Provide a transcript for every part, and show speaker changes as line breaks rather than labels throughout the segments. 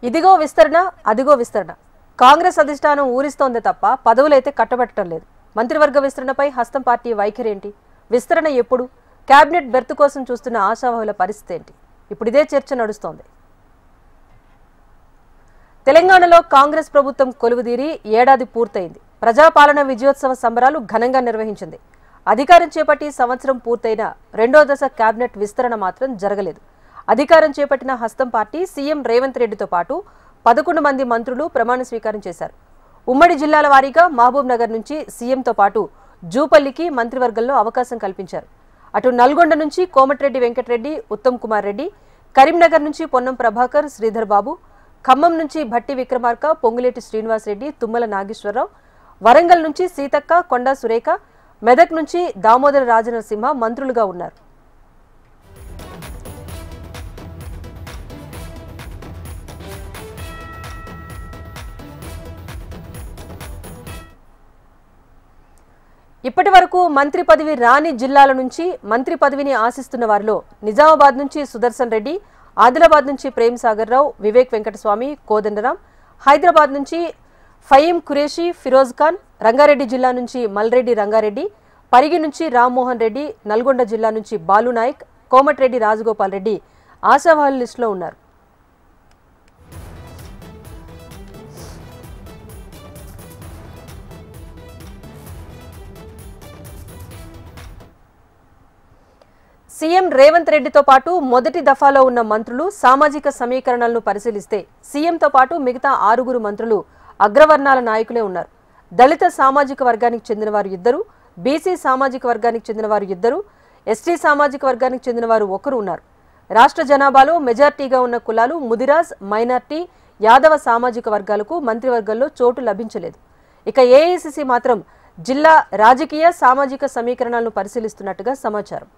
ఇదిగో విస్తరణ అదిగో విస్తరణ కాంగ్రెస్ అధిష్టానం ఊరిస్తోందే తప్ప పదవులైతే కట్టబెట్టడం లేదు. మంత్రివర్గ విస్తరణపై హస్తం పార్టీ వైఖరి ఏంటి? విస్తరణ ఎప్పుడు? కేబినెట్ బెర్త్ కోసం చూస్తున్న ఆశావహుల పరిస్థితి ఏంటి? ఇప్పుడు ఇదే చర్చ నడుస్తోంది. తెలంగాణలో కాంగ్రెస్ ప్రభుత్వం కొలువుదీరి ఏడాది పూర్తయింది. ప్రజాపాలన విజయోత్సవ సంబరాలు ఘనంగా నిర్వహించింది. అధికారం చేపట్టి సంవత్సరం పూర్తయిన రెండో దశ కేబినెట్ విస్తరణ మాత్రం జరగలేదు. అధికారం చేపట్టిన హస్తం పార్టీ సీఎం రేవంత్ రెడ్డితో పాటు 11 మంది మంత్రులు ప్రమాణ స్వీకారం చేశారు. ఉమ్మడి జిల్లాల వారీగా మహబూబ్ నగర్ నుంచి సీఎంతో పాటు జూపల్లికి మంత్రివర్గంలో అవకాశం కల్పించారు. అటు నల్గొండ నుంచి కోమటిరెడ్డి వెంకటరెడ్డి, ఉత్తమ్ కుమార్ రెడ్డి, కరీంనగర్ నుంచి పొన్నం ప్రభాకర్, శ్రీధర్ బాబు, ఖమ్మం నుంచి భట్టి విక్రమార్క, పొంగులేటి శ్రీనివాస్ రెడ్డి, తుమ్మల నాగేశ్వరరావు, వరంగల్ నుంచి సీతక్క, కొండా సురేఖ, మెదక్ నుంచి దామోదర రాజనరసింహ మంత్రులుగా ఉన్నారు. ఇప్పటి వరకు మంత్రి పదవి రాని జిల్లాల నుంచి మంత్రి పదవిని ఆశిస్తున్న వారిలో నిజామాబాద్ నుంచి సుదర్శన్ రెడ్డి, ఆదిలాబాద్ నుంచి ప్రేమ్ సాగర్ రావు, వివేక్ వెంకటస్వామి, కోదండరాం, హైదరాబాద్ నుంచి ఫయీం ఖురేషి, ఫిరోజ్ ఖాన్, రంగారెడ్డి జిల్లా నుంచి మల్రెడ్డి రంగారెడ్డి, పరిగి నుంచి రామ్మోహన్ రెడ్డి, నల్గొండ జిల్లా నుంచి బాలు నాయక్, కోమటిరెడ్డి రాజగోపాల్ రెడ్డి ఆశావాహుల లిస్టులో ఉన్నారు. సీఎం రేవంత్ రెడ్డితో పాటు మొదటి దఫాలో ఉన్న మంత్రులు సామాజిక సమీకరణలను పరిశీలిస్తే సీఎంతో పాటు మిగతా 6 మంత్రులు అగ్రవర్ణాల నాయకులే ఉన్నారు. దళిత సామాజిక వర్గానికి చెందిన వారు 2, బీసీ సామాజిక వర్గానికి చెందిన వారు 2, ఎస్టీ సామాజిక వర్గానికి చెందిన వారు 1 ఉన్నారు. రాష్ట్ర జనాభాలో మెజార్టీగా ఉన్న కులాలు ముదిరాజ్, మైనార్టీ, యాదవ సామాజిక వర్గాలకు మంత్రివర్గంలో చోటు లభించలేదు. ఇక ఏఐసీసీ మాత్రం జిల్లా రాజకీయ సామాజిక సమీకరణాలను పరిశీలిస్తున్నట్టుగా సమాచారం.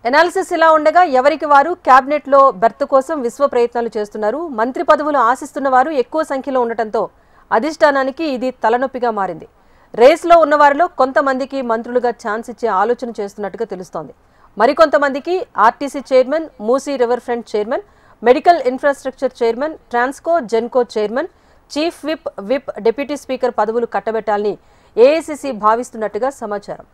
ఎనాలిసిస్ ఇలా ఉండగా ఎవరికి వారు కేబినెట్ లో బెర్త్ కోసం విశ్వ ప్రయత్నాలు చేస్తున్నారు. మంత్రి పదవులు ఆశిస్తున్న వారు ఎక్కువ సంఖ్యలో ఉండటంతో అధిష్టానానికి ఇది తలనొప్పిగా మారింది. రేస్లో ఉన్న వారిలో కొంతమందికి మంత్రులుగా ఛాన్స్ ఇచ్చే ఆలోచన చేస్తున్నట్టుగా తెలుస్తోంది. మరికొంతమందికి RTC chairman, Musi river front chairman, medical infrastructure chairman, Transco, Genco chairman, chief whip, deputy speaker పదవులు కట్టబెట్టాలని ఏఐసీసీ భావిస్తున్నట్టుగా సమాచారం.